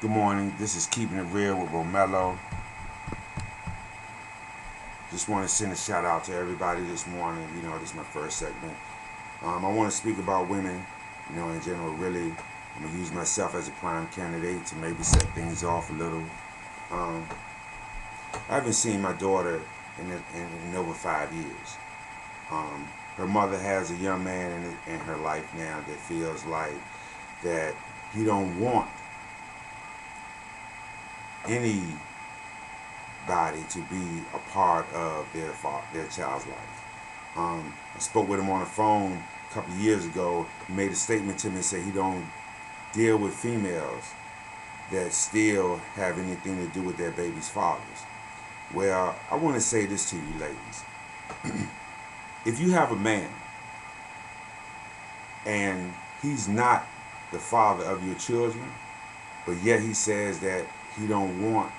Good morning. This is Keeping It Real with Romello. Just want to send a shout out to everybody this morning. This is my first segment. I want to speak about women, in general, really. I'm going to use myself as a prime candidate to maybe set things off a little. Um, I haven't seen my daughter in over 5 years. Her mother has a young man in her life now that feels like that he don't want anybody to be a part of their child's life. I spoke with him on the phone a couple of years ago. He made a statement to me and said he don't deal with females that still have anything to do with their baby's fathers. Well, I want to say this to you ladies. If you have a man and he's not the father of your children, but yet he says that he don't want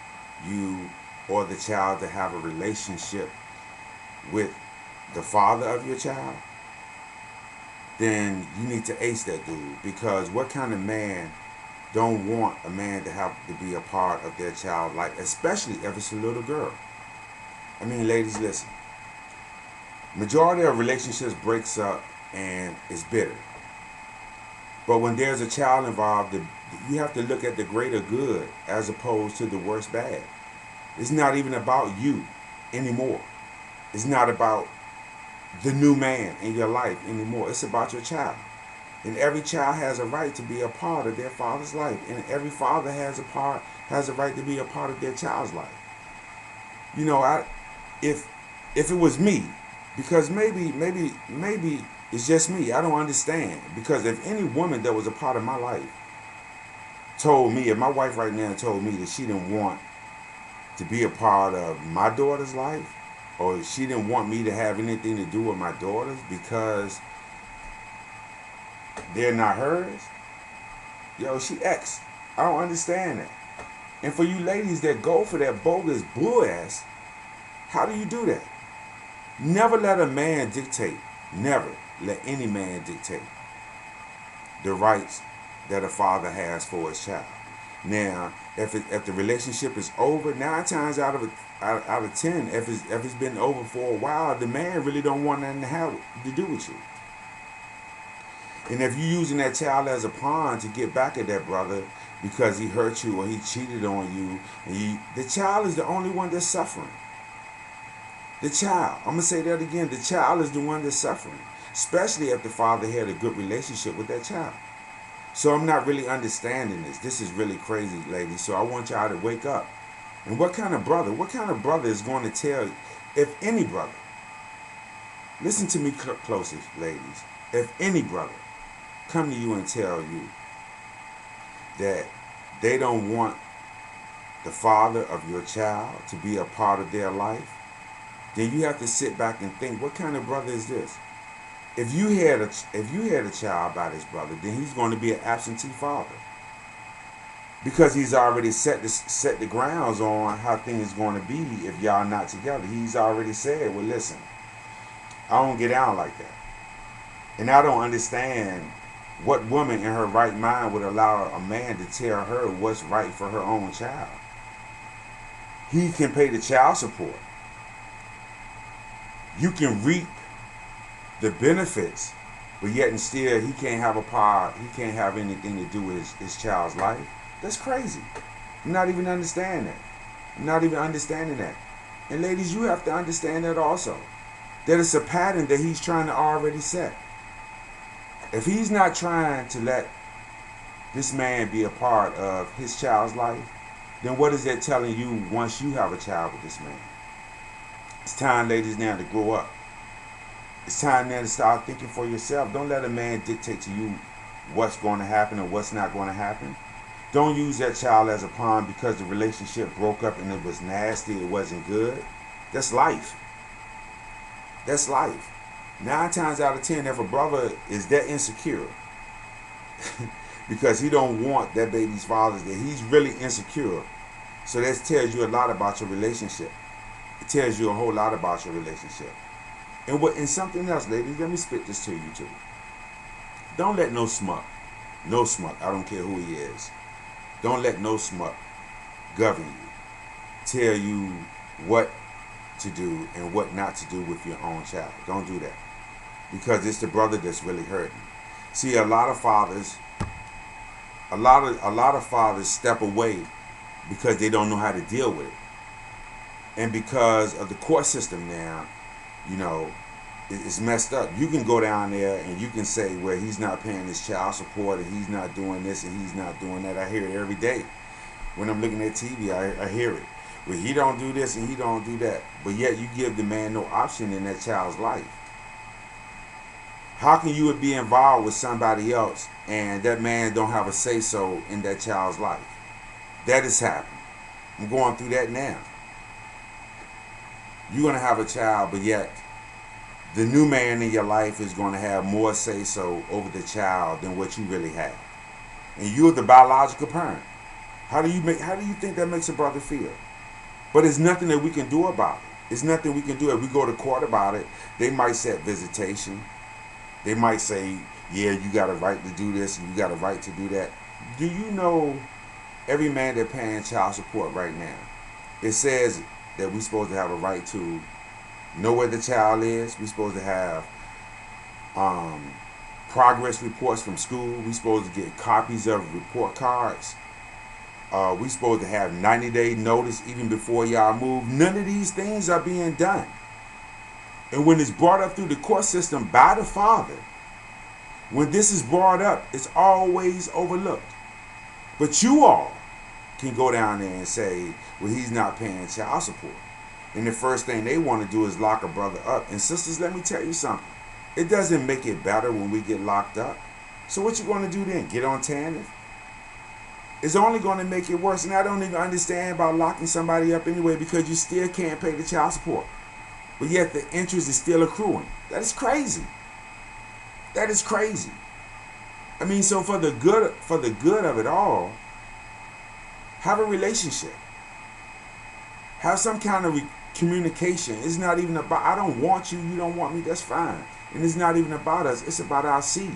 you or the child to have a relationship with the father of your child, then you need to ace that dude. Because what kind of man don't want a man to have to be a part of their child life, especially if it's a little girl? I mean, ladies, listen. Majority of relationships breaks up and is bitter. But when there's a child involved, you have to look at the greater good as opposed to the worst bad. It's not even about you anymore. It's not about the new man in your life anymore. It's about your child. And every child has a right to be a part of their father's life. And every father has a right to be a part of their child's life. You know, if it was me, because maybe it's just me. I don't understand. Because if any woman that was a part of my life told me, if my wife right now told me that she didn't want to be a part of my daughter's life, or she didn't want me to have anything to do with my daughters because they're not hers, yo, she X. I don't understand that. And for you ladies that go for that bogus bull ass, how do you do that? Never let a man dictate. Never let any man dictate the rights that a father has for his child. Now, if the relationship is over, 9 times out of 10, if it's been over for a while, the man really don't want nothing to have to do with you. And if you're using that child as a pawn to get back at that brother because he hurt you or he cheated on you, the child is the only one that's suffering. The child, I'm going to say that again, the child is the one that's suffering, especially if the father had a good relationship with that child. So I'm not really understanding this. This is really crazy, ladies. So I want y'all to wake up. And what kind of brother is going to tell, if any brother, listen to me closely, ladies, if any brother come to you and tell you that they don't want the father of your child to be a part of their life, then you have to sit back and think, what kind of brother is this? If you had a child by this brother, then he's going to be an absentee father, because he's already set the grounds on how things is going to be if y'all not together. He's already said, well, listen, I don't get down like that, and I don't understand what woman in her right mind would allow a man to tell her what's right for her own child. He can pay the child support. You can reap the benefits, but yet and still he can't have he can't have anything to do with his child's life. That's crazy. I'm not even understanding that. I'm not even understanding that. And ladies, you have to understand that also. That it's a pattern that he's trying to already set. If he's not trying to let this man be a part of his child's life, then what is that telling you once you have a child with this man? It's time, ladies, now to grow up. It's time now to start thinking for yourself. Don't let a man dictate to you what's going to happen or what's not going to happen. Don't use that child as a pawn because the relationship broke up and it was nasty, it wasn't good. That's life. That's life. 9 times out of 10, if a brother is that insecure because he don't want that baby's father, that he's really insecure. So that tells you a lot about your relationship. It tells you a whole lot about your relationship. And something else, ladies, let me spit this to you too. Don't let no smuck, I don't care who he is, Don't let no smut govern you, tell you what to do and what not to do with your own child. Don't do that, because it's the brother that's really hurting. See, a lot of fathers, a lot of fathers step away because they don't know how to deal with it, and because of the court system now, you know, it's messed up. You can go down there and you can say, well, he's not paying his child support and he's not doing this and he's not doing that. I hear it every day when I'm looking at TV. I hear it. Well, he don't do this and he don't do that, but yet you give the man no option in that child's life. How can you be involved with somebody else and that man don't have a say so in that child's life? That is happening. I'm going through that now. You're gonna have a child, but yet the new man in your life is going to have more say so over the child than what you really have, and you're the biological parent. How do you think that makes a brother feel? But it's nothing that we can do about it. It's nothing we can do. If we go to court about it, they might set visitation. They might say, yeah, you got a right to do this and you got a right to do that. Do you know every man that paying child support right now, it says that we're supposed to have a right to know where the child is. We're supposed to have progress reports from school. We're supposed to get copies of report cards. We're supposed to have 90-day notice even before y'all move. None of these things are being done. And when it's brought up through the court system by the father, when this is brought up, it's always overlooked. But you all can go down there and say, well, he's not paying child support. And the first thing they want to do is lock a brother up. And sisters, let me tell you something. It doesn't make it better when we get locked up. So what you going to do then? Get on TANF? It's only going to make it worse. And I don't even understand about locking somebody up anyway, because you still can't pay the child support. But yet the interest is still accruing. That is crazy. That is crazy. I mean, so for the good of it all, have a relationship. Have some kind of communication. It's not even about, I don't want you, you don't want me, that's fine. And it's not even about us, it's about our seed.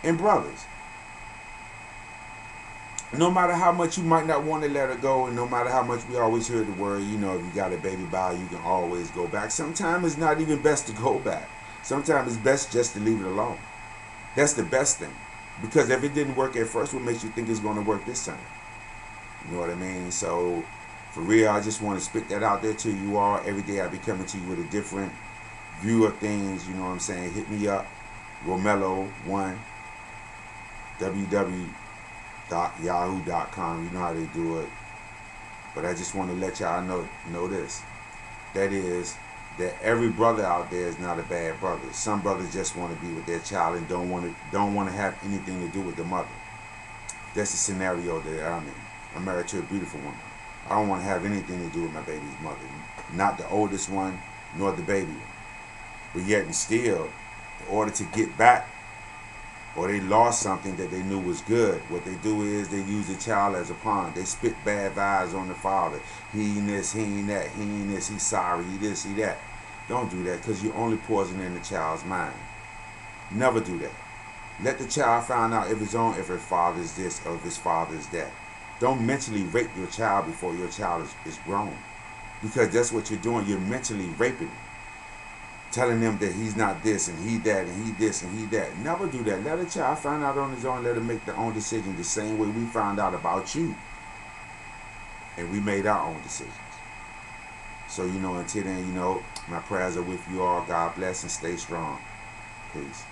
And brothers, no matter how much you might not want to let her go, and no matter how much we always hear the word, you know, if you got a baby by, you can always go back. Sometimes it's not even best to go back. Sometimes it's best just to leave it alone. That's the best thing. Because if it didn't work at first, what makes you think it's going to work this time? You know what I mean? So, for real, I just want to spit that out there to you all. Every day I be coming to you with a different view of things, you know what I'm saying? Hit me up, Romello1, www.yahoo.com. You know how they do it. But I just want to let y'all know this. That is, that every brother out there is not a bad brother. Some brothers just want to be with their child and don't want to have anything to do with the mother. That's the scenario that I'm in. I'm married to a beautiful woman. I don't want to have anything to do with my baby's mother. Not the oldest one, nor the baby one. But yet and still, in order to get back, or they lost something that they knew was good, what they do is they use the child as a pawn. They spit bad vibes on the father. He ain't this, he ain't that, he ain't this, he's sorry, he this, he that. Don't do that, because you're only poisoning the child's mind. Never do that. Let the child find out if his father is this or if his father is that. Don't mentally rape your child before your child is grown. Because that's what you're doing. You're mentally raping him. Telling them that he's not this and he that and he this and he that. Never do that. Let a child find out on his own. Let him make their own decision the same way we found out about you. And we made our own decisions. So, you know, until then, you know, my prayers are with you all. God bless and stay strong. Peace.